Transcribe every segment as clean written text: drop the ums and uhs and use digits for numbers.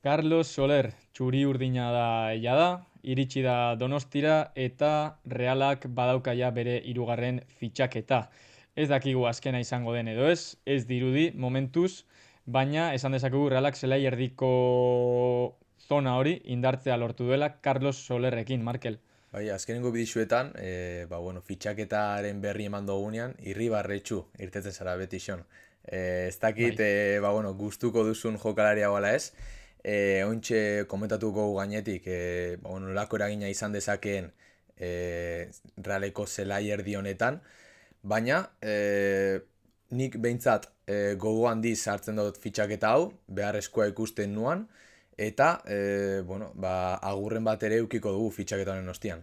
Carlos Soler, txuri urdina da eia da, iritsi da Donostira eta Realak badaukaia bere hirugarren fitxaketa. Ez dakigu azkena izango den edo ez dirudi momentuz, baina esan dezakegu Realak zelai erdiko zona hori indartzea lortu duela Carlos Solerrekin, Markel. Bai, azkenengo bidixuetan, fitxaketaren berri eman dugunean, irribarretxu irtetzen zara beti xon. Ez dakit, Bai. gustuko duzun jokalaria bala ez, ointxe komentatuko gainetik, lako eragina izan dezakeen Realeko zelai erdi honetan, baina nik behintzat gogo handiz hartzen dut fitxaketa hau, beharrezkoa ikusten nuan, eta agurren bat ere eukiko dugu fitxaketa honen ostian.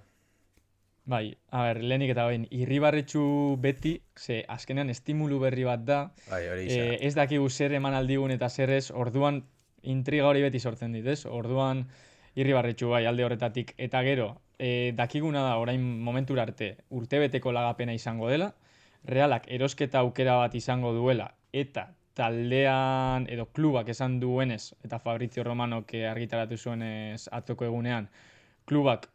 Bai, a ber, lehenik eta behin, irribarretxu beti, ze azkenean estimulu berri bat da, Bai, hori isa. ez dakigu zer eman aldigun eta zer ez, orduan intriga hori beti sortzen dit, ez? Orduan irribarretxu bai alde horretatik, eta gero, dakiguna da orain momentura arte urtebeteko lagapena izango dela, Realak erosketa aukera bat izango duela, eta taldean, edo klubak esan duenez, eta Fabrizio Romanok argitaratu zuenez atzoko egunean, klubak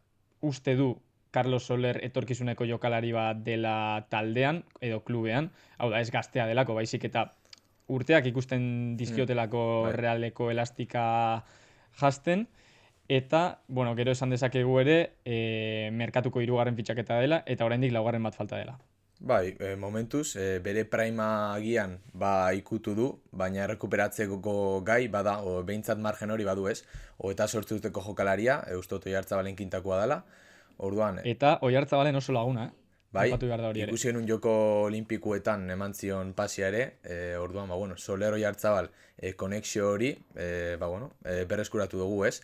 uste du Carlos Soler etorkizuneko jokalari bat dela taldean edo klubean, hau da ez gaztea delako, baizik eta urteak ikusten dizkiotelako Bai. Realeko elastika jasten, eta, bueno, gero esan dezakegu ere, merkatuko hirugarren fitxaketa dela, eta oraindik laugarren bat falta dela. Bai, momentuz, bere prima agian ikutu du, baina errekuperatzeko gai bada, behintzat margen hori badu ez, eta 8 urteko jokalaria, ustot Oiartzabalen kintakoa dela, orduan, Eta Oiartzabalen oso laguna, bai, aipatu behar da hori ere. ikusi genuen joko olimpikuetan eman zion pasia ere, orduan, Soler Oiartzabal konexio hori, berreskuratu dugu ez.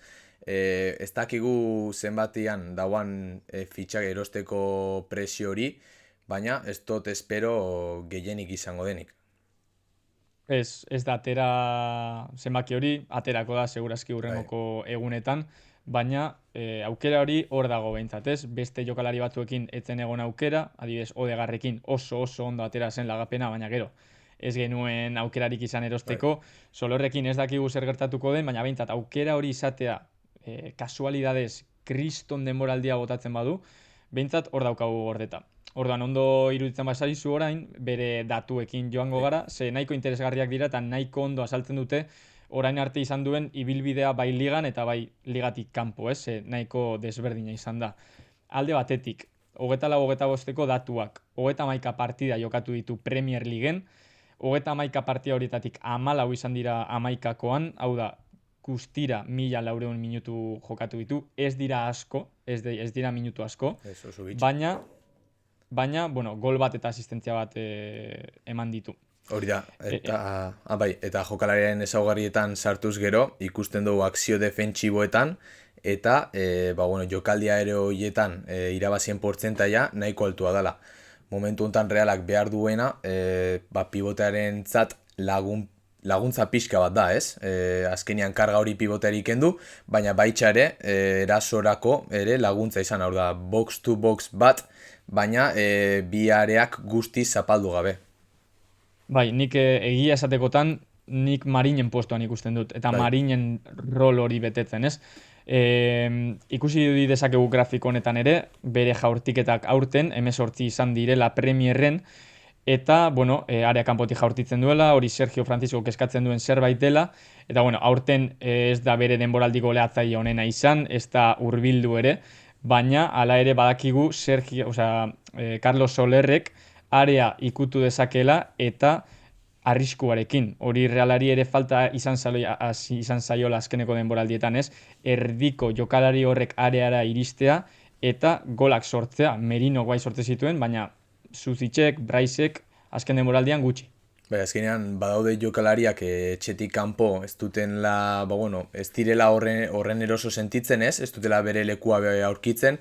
Ez dakigu zenbatian dauan fitxak erosteko presio hori, baina ez dut espero gehienik izango denik. Ez da atera zenbaki hori, aterako da segurazki hurrengoko egunetan, baina aukera hori hor dago behintzat, ez? Beste jokalari batzuekin etzen egon aukera, adibidez Odegarrekin oso ondo atera zen lagapena, baina gero ez genuen aukerarik izan erosteko, Solerrekin ez dakigu zer gertatuko den, baina behintzat aukera hori izatea kasualidadez kriston denboraldia botatzen badu, behintzat hor daukagu gordeta. Orduan, ondo iruditzen bazaizu orain, bere datuekin joango gara, ze nahiko interesgarriak dira eta nahiko ondo azaltzen dute orain arte izan duen ibilbidea bai ligan eta bai ligatik kanpo, ez? Ze nahiko desberdina izan da. Alde batetik, 24-25 datuak, 31 partida jokatu ditu Premier Leagueen, 31 partida horietatik 14 izan dira 11koan, hau da, guztira 1400 minutu jokatu ditu, ez dira asko, ez dira minutu asko, Ez oso bitxi. baina, gol bat eta asistentzia bat eman ditu. Hori da, eta jokalariaren ezaugarrietan sartuz gero, ikusten dugu akzio defentsiboetan, eta jokaldia ere horietan irabazien portzentaia nahiko altua dela. Momentu honetan Realak behar duena, pivotearen zat laguntza pixka bat da, ez? Azkenean karga hori pivoteari kendu, baina baitxa ere, erasorako ere laguntza izan, hau da, box to box bat, baina bi areak guztiz zapaldu gabe. Bai, nik egia esatekotan, nik Marinen postuan ikusten dut, eta Bai. Marinen rol hori betetzen, ez? Ikusi dezakegu grafiko honetan ere, bere jaurtiketak aurten, 18 izan direla Premierren, eta, area kanpotik jaurtitzen duela, hori Sergio Francisco eskatzen duen zerbait dela, eta, aurten ez da bere denboraldiko goleatzaile onena izan, ez da hurbildu ere, baina hala ere badakigu Carlos Solerrek area ikutu dezakela eta arriskuarekin. Hori Realari ere falta izan zaiola azkeneko denboraldietan, ez? Erdiko jokalari horrek areara iristea eta golak sortzea. Merino guai sortze zituen, baina Zuzitxek, Braisek azken denboraldian gutxi. Bai, azkenean badaude jokalariak etxetik kanpo ez dutenla, ez direla horren eroso sentitzen ez dutela bere lekua aurkitzen,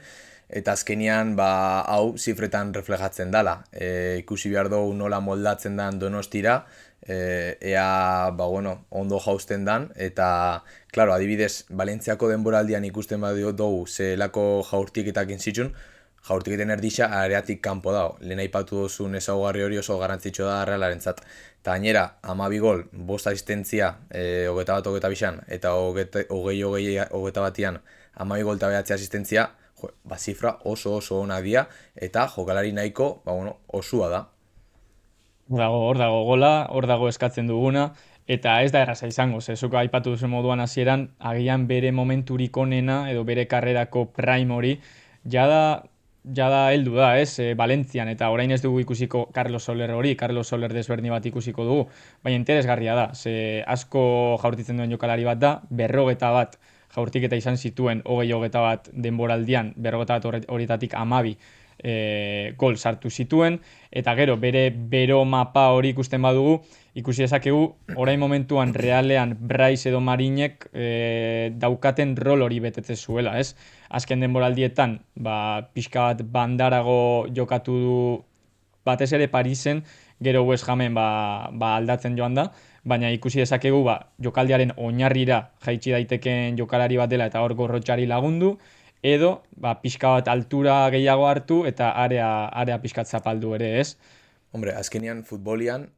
eta azkenean hau zifretan reflejatzen dala. Ikusi behar dugu nola moldatzen dan Donostira, ea ondo jausten dan, eta, adibidez, Valentziako denboraldian ikusten badio dugu zelako jaurtiketak inzitxun, jaurtiketen erdixa areatik kanpo dago. Lehen aipatu duzun ezaugarri hori oso garrantzitsua da Realarentzat. Eta gainera, 12 gol, 5 asistentzia, 21-22 eta 20-21 12 gol eta 9 asistentzia, zifra oso onak dira, eta jokalari nahiko, osua da. Hor dago gola, hor dago eskatzen duguna, eta ez da erraza izango, zuk aipatu duzu moduan hasieran, agian bere momenturik onena, edo bere karrerako prime hori, jada heldu da, ez, Valentzian, eta orain ez dugu ikusiko Carlos Soler hori, Carlos Soler desberni bat ikusiko dugu, baina interesgarria da, asko jaurtitzen duen jokalari bat da, 51 jaurtiketa izan zituen 21 denboraldian, 51 horietatik 12 gol sartu zituen, eta gero bere bero mapa hori ikusten badugu, ikusi dezakegu orain momentuan Realean Bryce edo Marinek daukaten rol hori betetze zuela, ez? Azken denboraldietan, pixka bat bandarago jokatu du batez ere Parisen, gero West Hamen aldatzen joan da, baina ikusi dezakegu jokaldiaren oinarrira jaitsi daitekeen jokalari bat dela eta hor Gorrotxari lagundu, edo pixka bat altura gehiago hartu eta area pixkat zapaldu ere, ez? Hombre, azkenean futbolian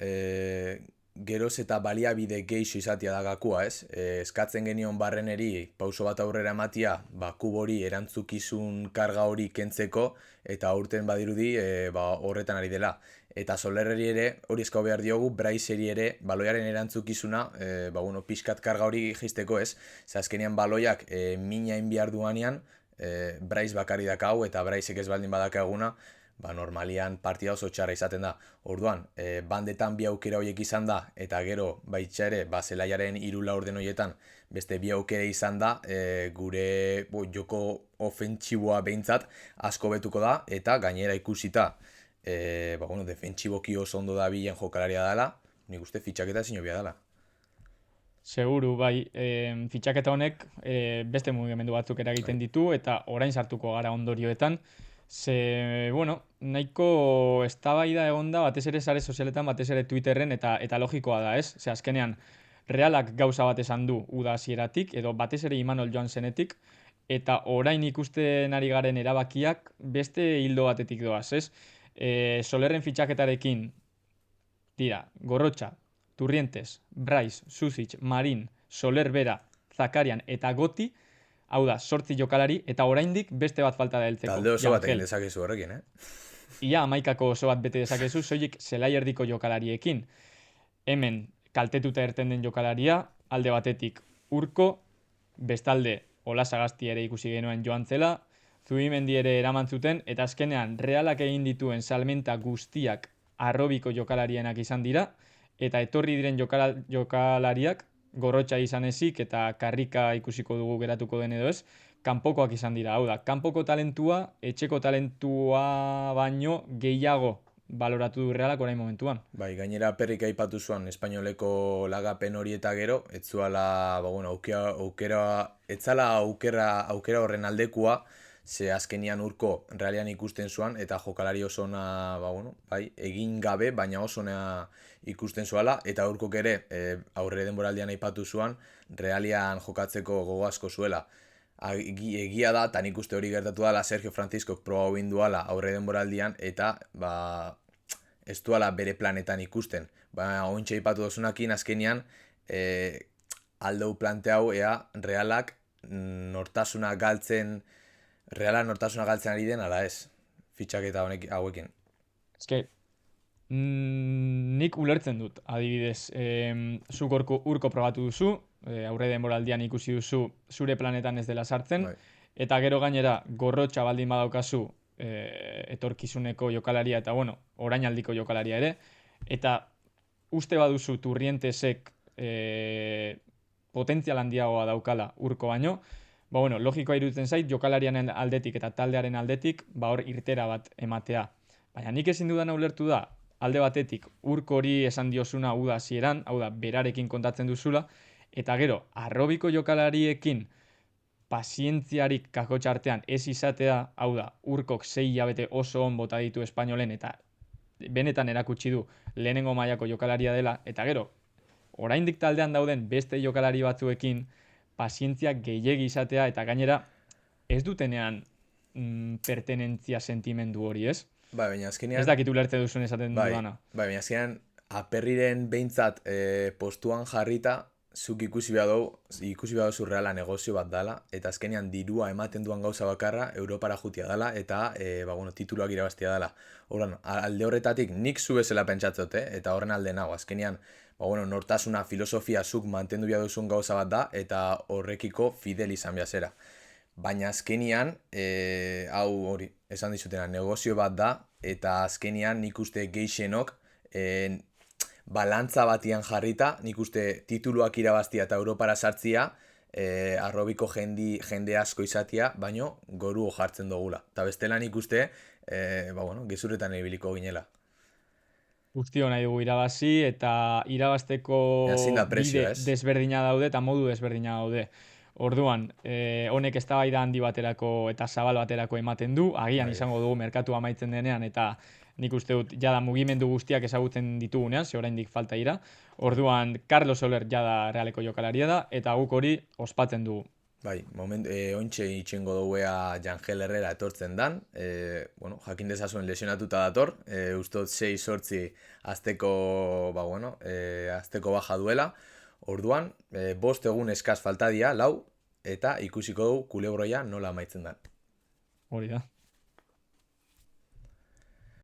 geroz eta baliabide geixo izatea da gakua, ez? Eskatzen genion Barreneri pauso bat aurrera ematia, kubori erantzukizun karga hori kentzeko, eta aurten badirudi horretan ari dela. Eta Solerreri ere hori eskau behar diogu, Bryceri ere baloiaren erantzukizuna, pixkat karga hori jisteko, ez? Azkenean baloiak mina behar duanean, Bryce bakari dakau, eta Brycek ez baldin badakaguna, normalian partida oso txarra izaten da. Orduan, bandetan bi aukera horiek izan da, eta gero baitxa ere, zelaiaren 3-4 horietan, beste bi aukera izan da, gure joko ofentsiboa behintzat asko betuko da, eta gainera ikusita, defentsiboki oso ondo da bilen jokalaria dela, nik uste fitxaketa zinobia dela. Seguru, fitxaketa honek beste mugimendu batzuk eragiten ditu, eta orain sartuko gara ondorioetan, nahiko eztabaida egon da, batez ere sare sozialetan, batez ere Twitterren, eta logikoa da, ez? Azkenean, Realak gauza bat esan du uda hasieratik, edo batez ere Imanol joan zenetik, eta orain ikusten ari garen erabakiak beste hildo batetik doaz, ez? Solerren fitxaketarekin dira, Gorrotxa, Turrientes, Bryce, Susic, Marin, Soler bera, Zakarian eta Goti, hau da, 8 jokalari, eta oraindik beste bat falta da heltzeko. Talde oso bat egin dezakezu horrekin, Ia, 11 oso bat bete dezakezu, soilik zelai erdiko jokalariekin. Hemen, kaltetuta erten den jokalaria, alde batetik Urko, bestalde Olasagasti ere ikusi genuen joan zela, Zubimendi ere eraman zuten, eta azkenean Realak egin dituen salmenta guztiak arrobiko jokalarienak izan dira, eta etorri diren jokalariak, Gorrotxa izan ezik eta Karrika ikusiko dugu geratuko den edo ez, kanpokoak izan dira. Hau da, kanpoko talentua, etxeko talentua baino gehiago baloratu du Realak orain momentuan. Gainera Perrik aipatu zuen espainoleko lagapen hori eta gero, etzuala, etzala aukera horren aldekua, ze azkenian Urko Realean ikusten zuan, eta jokalari oso ona, egin gabe, baina oso ona ikusten zuala, eta Urkok ere aurre denboraldian aipatu zuan, Realean jokatzeko gogo asko zuela. Egia da, eta nik uste hori gertatu dela Sergio Franciscok proba hobin duala aurre denboraldian, eta ez duala bere planetan ikusten. Ointxe aipatu dozunakin, azkenian aldeu planteau ea Realak nortasuna galtzen ari den, ala ez, fitxaketa hauekin. Nik ulertzen dut, adibidez, zuk Urko probatu duzu, aurre denboraldian ikusi duzu zure planetan ez dela sartzen, eta gero gainera Gorrotxa baldin badaukazu etorkizuneko jokalaria, eta orainaldiko jokalaria ere, eta uste baduzu Turrientesek potentzial handiagoa daukala Urko baino, logikoa iruditzen zait, jokalarianen aldetik eta taldearen aldetik, hor irtera bat ematea. Baina nik ezin dudana ulertu da, alde batetik Urko hori esan diozuna uda hasieran, hau da, berarekin kontatzen duzula, eta gero, arrobiko jokalariekin pazientziarik kakotxartean ez izatea, hau da, Urkok 6 hilabete oso on bota ditu espainolen, eta benetan erakutsi du lehenengo mailako jokalaria dela, eta gero, oraindik taldean dauden beste jokalari batzuekin pazientzia gehiegi izatea, eta gainera ez dutenean pertenentzia sentimendu hori, ez? Bai, baina Ez azkenean, dakit ulertzen duzun esaten bai, dudana. baina azkenean, aperriren behintzat postuan jarrita, zuk ikusi behar surreala negozio bat dala, eta azkenean dirua ematen duan gauza bakarra Europara jutia dala, eta tituluak irabaztia dala. Horren, alde horretatik nik zu bezala pentsatzot, eta horren alde nago, azkenean, nortasuna, filosofia zuk mantendu behar duzun gauza bat da, eta horrekiko fidel izan behar zera. Baina azkenian, hau hori, esan dizutena, negozio bat da, eta azkenian nik uste geixenok, balantza batian jarrita, nik uste tituluak irabaztia eta Europara sartzia, arrobiko jende asko izatia, baino goru jartzen dugula. Eta bestela nik uste, gezurretan ibiliko ginela. Guztio nahi dugu irabazi eta irabazteko Zein da bide presioa, ez? desberdina daude eta modu desberdina daude. Orduan, honek eztabaida handi baterako eta zabal baterako ematen du, agian Bai. izango dugu merkatu amaitzen denean eta nik uste dut jada mugimendu guztiak ezagutzen ditugunean, ze oraindik falta ira. Orduan, Carlos Soler jada Realeko jokalaria da eta guk hori ospatzen dugu. Bai, ointxe itxengo dugu ea Jangel Herrera etortzen dan, jakin dezazuen lesionatuta dator, ustot 6-8 azteko, azteko baja duela, orduan, 5 egun eskaz falta dia, 4, eta ikusiko dugu kulebroia nola amaitzen dan. Hori da.